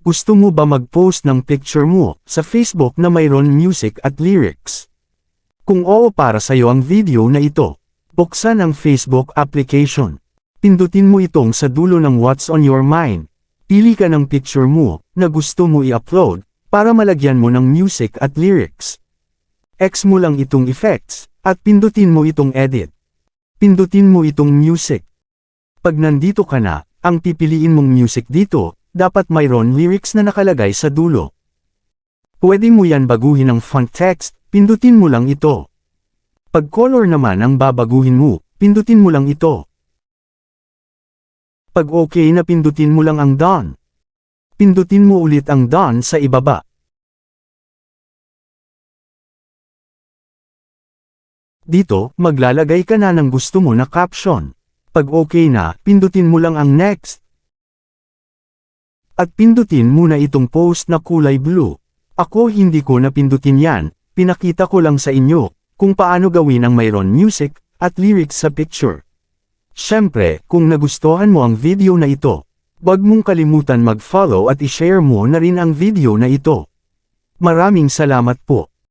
Gusto mo ba mag-post ng picture mo sa Facebook na mayroon music at lyrics? Kung oo, para sa'yo ang video na ito. Buksan ang Facebook application. Pindutin mo itong sa dulo ng What's on your mind. Pili ka ng picture mo na gusto mo i-upload para malagyan mo ng music at lyrics. X mo lang itong effects at pindutin mo itong edit. Pindutin mo itong music. Pag nandito ka na, ang pipiliin mong music dito, dapat mayroon lyrics na nakalagay sa dulo. Pwede mo yan baguhin ng font text, pindutin mo lang ito. Pag color naman ang babaguhin mo, pindutin mo lang ito. Pag okay na, pindutin mo lang ang done. Pindutin mo ulit ang done sa ibaba. Dito, maglalagay ka na ng gusto mo na caption. Pag okay na, pindutin mo lang ang next. At pindutin mo na itong post na kulay blue. Ako hindi ko napindutin yan, pinakita ko lang sa inyo kung paano gawin ang mayroon music at lyrics sa picture. Siyempre, kung nagustuhan mo ang video na ito, huwag mong kalimutan mag-follow at i-share mo na rin ang video na ito. Maraming salamat po.